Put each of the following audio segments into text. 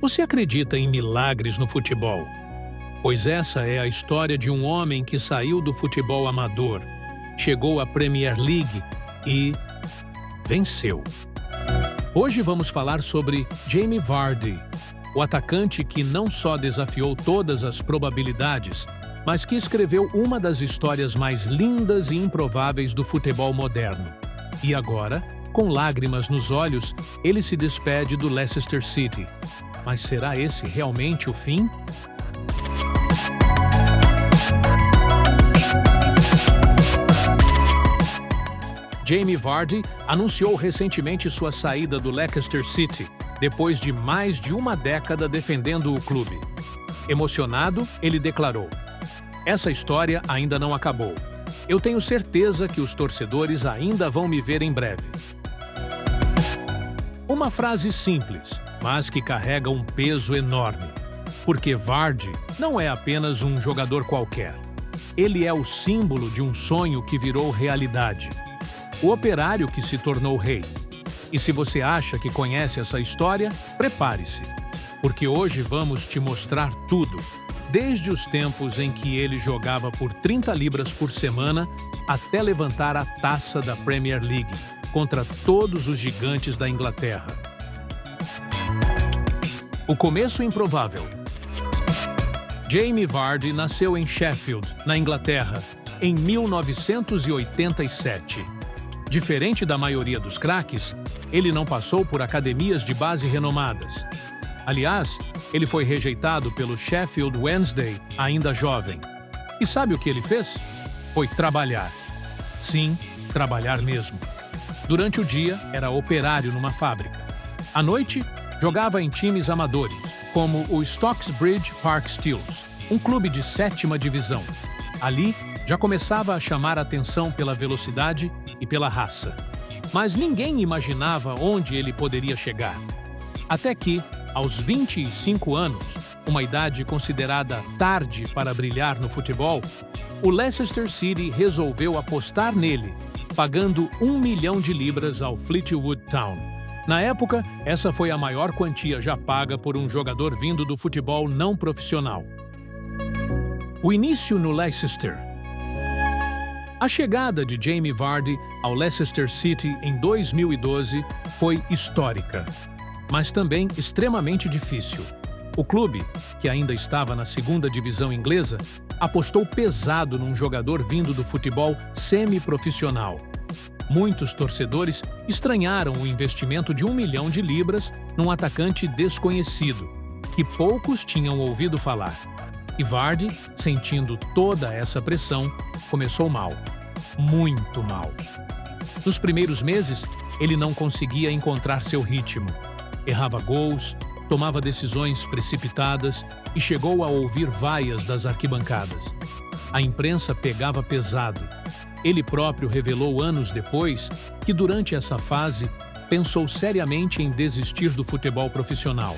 Você acredita em milagres no futebol? Pois essa é a história de um homem que saiu do futebol amador, chegou à Premier League e venceu. Hoje vamos falar sobre Jamie Vardy, o atacante que não só desafiou todas as probabilidades, mas que escreveu uma das histórias mais lindas e improváveis do futebol moderno. E agora, com lágrimas nos olhos, ele se despede do Leicester City. Mas será esse realmente o fim? Jamie Vardy anunciou recentemente sua saída do Leicester City, depois de mais de uma década defendendo o clube. Emocionado, ele declarou: "Essa história ainda não acabou. Eu tenho certeza que os torcedores ainda vão me ver em breve." Uma frase simples, mas que carrega um peso enorme. Porque Vardy não é apenas um jogador qualquer. Ele é o símbolo de um sonho que virou realidade. O operário que se tornou rei. E se você acha que conhece essa história, prepare-se. Porque hoje vamos te mostrar tudo. Desde os tempos em que ele jogava por 30 libras por semana até levantar a taça da Premier League contra todos os gigantes da Inglaterra. O começo improvável. Jamie Vardy nasceu em Sheffield, na Inglaterra, em 1987. Diferente da maioria dos craques, ele não passou por academias de base renomadas. Aliás, ele foi rejeitado pelo Sheffield Wednesday, ainda jovem. E sabe o que ele fez? Foi trabalhar. Sim, trabalhar mesmo. Durante o dia, era operário numa fábrica. À noite, jogava em times amadores, como o Stocksbridge Park Steels, um clube de 7ª divisão. Ali, já começava a chamar a atenção pela velocidade e pela raça. Mas ninguém imaginava onde ele poderia chegar. Até que, aos 25 anos, uma idade considerada tarde para brilhar no futebol, o Leicester City resolveu apostar nele, pagando 1 milhão de libras ao Fleetwood Town. Na época, essa foi a maior quantia já paga por um jogador vindo do futebol não profissional. O início no Leicester. A chegada de Jamie Vardy ao Leicester City em 2012 foi histórica, mas também extremamente difícil. O clube, que ainda estava na 2ª divisão inglesa, apostou pesado num jogador vindo do futebol semi-profissional. Muitos torcedores estranharam o investimento de 1 milhão de libras num atacante desconhecido, que poucos tinham ouvido falar. E Vardy, sentindo toda essa pressão, começou mal. Muito mal. Nos primeiros meses, ele não conseguia encontrar seu ritmo. Errava gols, tomava decisões precipitadas e chegou a ouvir vaias das arquibancadas. A imprensa pegava pesado. Ele próprio revelou anos depois que, durante essa fase, pensou seriamente em desistir do futebol profissional.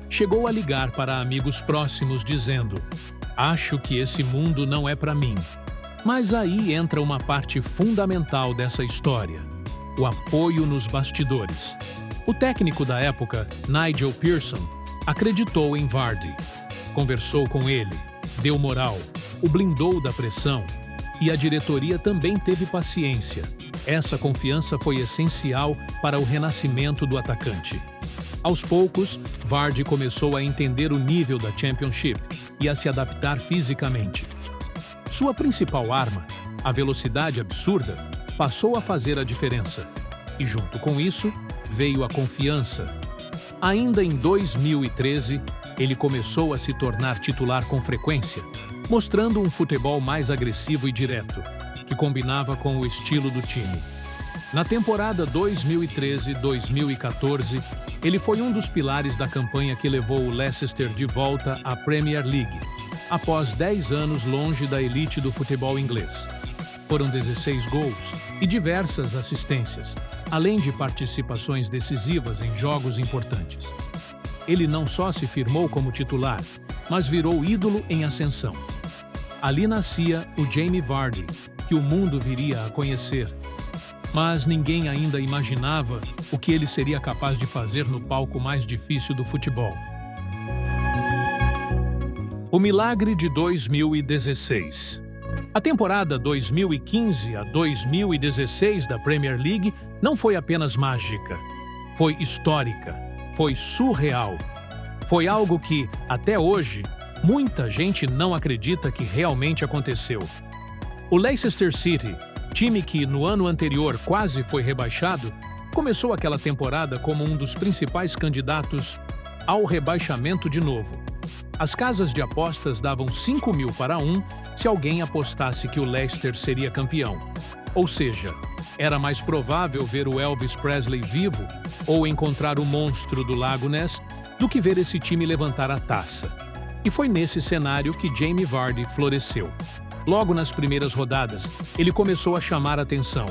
Chegou a ligar para amigos próximos dizendo: "Acho que esse mundo não é para mim." Mas aí entra uma parte fundamental dessa história: o apoio nos bastidores. O técnico da época, Nigel Pearson, acreditou em Vardy. Conversou com ele, deu moral, o blindou da pressão. E a diretoria também teve paciência. Essa confiança foi essencial para o renascimento do atacante. Aos poucos, Vardy começou a entender o nível da Championship e a se adaptar fisicamente. Sua principal arma, a velocidade absurda, passou a fazer a diferença. E junto com isso, veio a confiança. Ainda em 2013, ele começou a se tornar titular com frequência, mostrando um futebol mais agressivo e direto, que combinava com o estilo do time. Na temporada 2013-2014, ele foi um dos pilares da campanha que levou o Leicester de volta à Premier League, após 10 anos longe da elite do futebol inglês. Foram 16 gols e diversas assistências, além de participações decisivas em jogos importantes. Ele não só se firmou como titular, mas virou ídolo em ascensão. Ali nascia o Jamie Vardy, que o mundo viria a conhecer. Mas ninguém ainda imaginava o que ele seria capaz de fazer no palco mais difícil do futebol. O milagre de 2016. A temporada 2015 a 2016 da Premier League não foi apenas mágica. Foi histórica. Foi surreal. Foi algo que, até hoje, muita gente não acredita que realmente aconteceu. O Leicester City, time que no ano anterior quase foi rebaixado, começou aquela temporada como um dos principais candidatos ao rebaixamento de novo. As casas de apostas davam 5.000 para 1 se alguém apostasse que o Leicester seria campeão. Ou seja, era mais provável ver o Elvis Presley vivo ou encontrar o monstro do Lago Ness do que ver esse time levantar a taça. E foi nesse cenário que Jamie Vardy floresceu. Logo nas primeiras rodadas, ele começou a chamar atenção.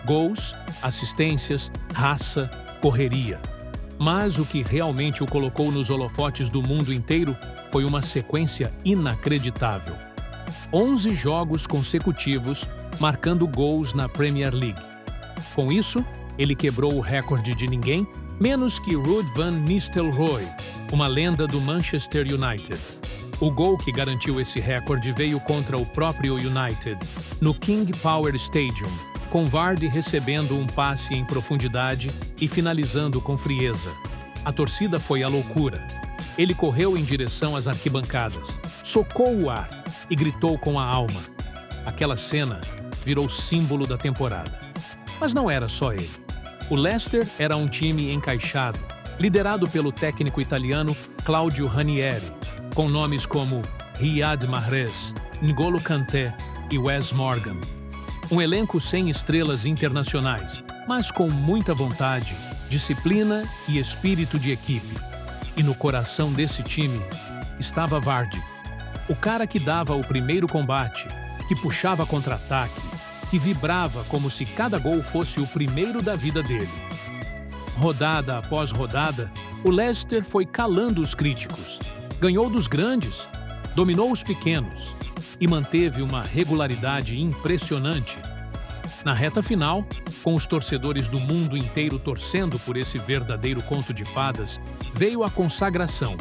Gols, assistências, raça, correria. Mas o que realmente o colocou nos holofotes do mundo inteiro foi uma sequência inacreditável. 11 jogos consecutivos marcando gols na Premier League. Com isso, ele quebrou o recorde de ninguém, menos que Ruud van Nistelrooy, uma lenda do Manchester United. O gol que garantiu esse recorde veio contra o próprio United, no King Power Stadium, com Vardy recebendo um passe em profundidade e finalizando com frieza. A torcida foi à loucura. Ele correu em direção às arquibancadas, socou o ar e gritou com a alma. Aquela cena virou símbolo da temporada. Mas não era só ele. O Leicester era um time encaixado, liderado pelo técnico italiano Claudio Ranieri, com nomes como Riyad Mahrez, N'Golo Kanté e Wes Morgan. Um elenco sem estrelas internacionais, mas com muita vontade, disciplina e espírito de equipe. E no coração desse time estava Vardy, o cara que dava o primeiro combate, que puxava contra-ataque, que vibrava como se cada gol fosse o primeiro da vida dele. Rodada após rodada, o Leicester foi calando os críticos, ganhou dos grandes, dominou os pequenos e manteve uma regularidade impressionante. Na reta final, com os torcedores do mundo inteiro torcendo por esse verdadeiro conto de fadas, veio a consagração.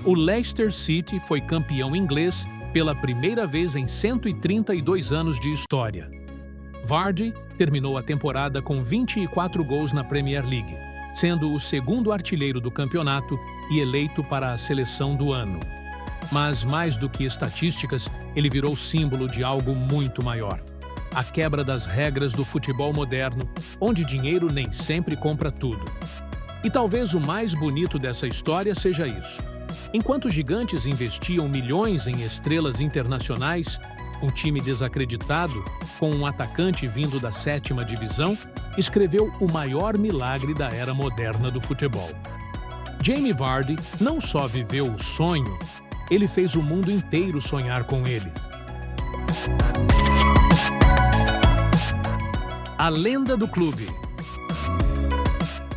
O Leicester City foi campeão inglês pela primeira vez em 132 anos de história. Vardy terminou a temporada com 24 gols na Premier League, sendo o segundo artilheiro do campeonato e eleito para a seleção do ano. Mas mais do que estatísticas, ele virou símbolo de algo muito maior. A quebra das regras do futebol moderno, onde dinheiro nem sempre compra tudo. E talvez o mais bonito dessa história seja isso. Enquanto os gigantes investiam milhões em estrelas internacionais, um time desacreditado, com um atacante vindo da 7ª divisão, escreveu o maior milagre da era moderna do futebol. Jamie Vardy não só viveu o sonho, ele fez o mundo inteiro sonhar com ele. A lenda do clube.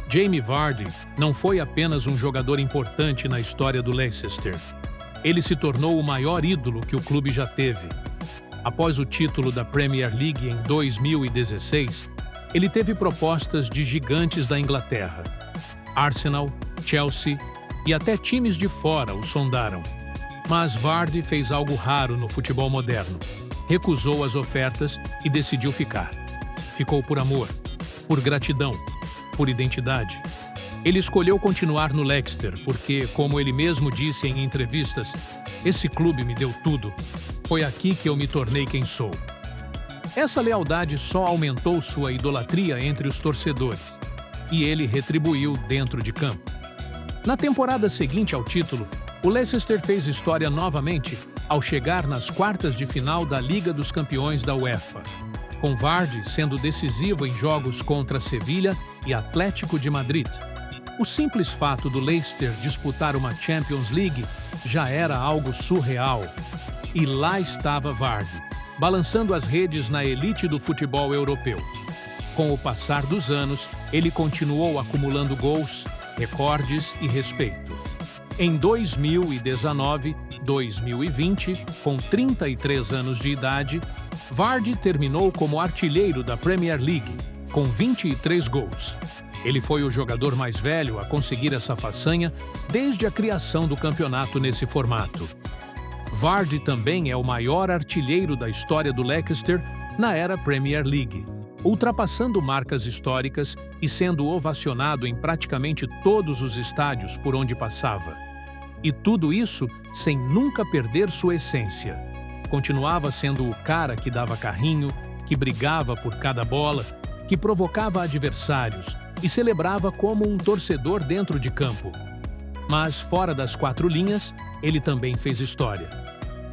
Jamie Vardy não foi apenas um jogador importante na história do Leicester. Ele se tornou o maior ídolo que o clube já teve. Após o título da Premier League em 2016, ele teve propostas de gigantes da Inglaterra. Arsenal, Chelsea e até times de fora o sondaram. Mas Vardy fez algo raro no futebol moderno. Recusou as ofertas e decidiu ficar. Ficou por amor, por gratidão, por identidade. Ele escolheu continuar no Leicester porque, como ele mesmo disse em entrevistas, esse clube me deu tudo. Foi aqui que eu me tornei quem sou. Essa lealdade só aumentou sua idolatria entre os torcedores, e ele retribuiu dentro de campo. Na temporada seguinte ao título, o Leicester fez história novamente ao chegar nas quartas de final da Liga dos Campeões da UEFA, com Vardy sendo decisivo em jogos contra Sevilha e Atlético de Madrid. O simples fato do Leicester disputar uma Champions League já era algo surreal. E lá estava Vardy, balançando as redes na elite do futebol europeu. Com o passar dos anos, ele continuou acumulando gols, recordes e respeito. Em 2019-2020, com 33 anos de idade, Vardy terminou como artilheiro da Premier League, com 23 gols. Ele foi o jogador mais velho a conseguir essa façanha desde a criação do campeonato nesse formato. Vardy também é o maior artilheiro da história do Leicester na era Premier League, ultrapassando marcas históricas e sendo ovacionado em praticamente todos os estádios por onde passava. E tudo isso sem nunca perder sua essência. Continuava sendo o cara que dava carrinho, que brigava por cada bola, que provocava adversários e celebrava como um torcedor dentro de campo. Mas fora das quatro linhas, ele também fez história.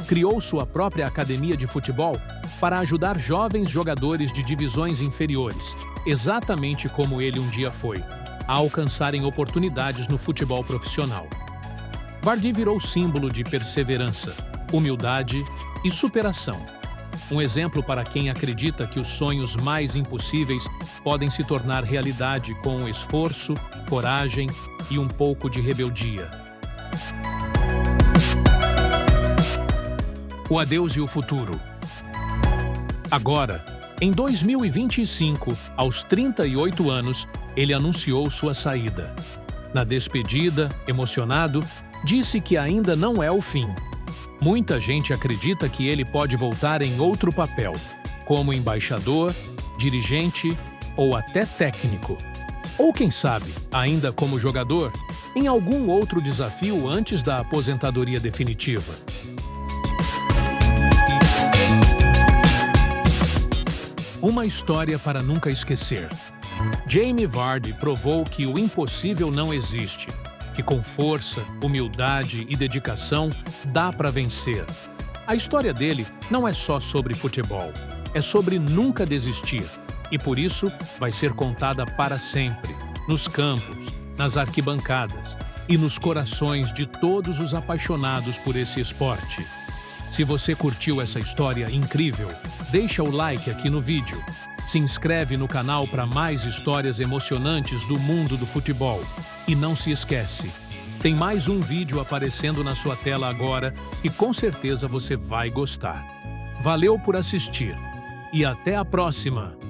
Criou sua própria academia de futebol para ajudar jovens jogadores de divisões inferiores, exatamente como ele um dia foi, a alcançarem oportunidades no futebol profissional. Vardy virou símbolo de perseverança, humildade e superação. Um exemplo para quem acredita que os sonhos mais impossíveis podem se tornar realidade com esforço, coragem e um pouco de rebeldia. O adeus e o futuro. Agora, em 2025, aos 38 anos, ele anunciou sua saída. Na despedida, emocionado, disse que ainda não é o fim. Muita gente acredita que ele pode voltar em outro papel, como embaixador, dirigente ou até técnico. Ou quem sabe, ainda como jogador, em algum outro desafio antes da aposentadoria definitiva. Uma história para nunca esquecer. Jamie Vardy provou que o impossível não existe, que com força, humildade e dedicação dá para vencer. A história dele não é só sobre futebol, é sobre nunca desistir, e por isso vai ser contada para sempre, nos campos, nas arquibancadas e nos corações de todos os apaixonados por esse esporte. Se você curtiu essa história incrível, deixa o like aqui no vídeo. Se inscreve no canal para mais histórias emocionantes do mundo do futebol. E não se esquece, tem mais um vídeo aparecendo na sua tela agora e com certeza você vai gostar. Valeu por assistir e até a próxima!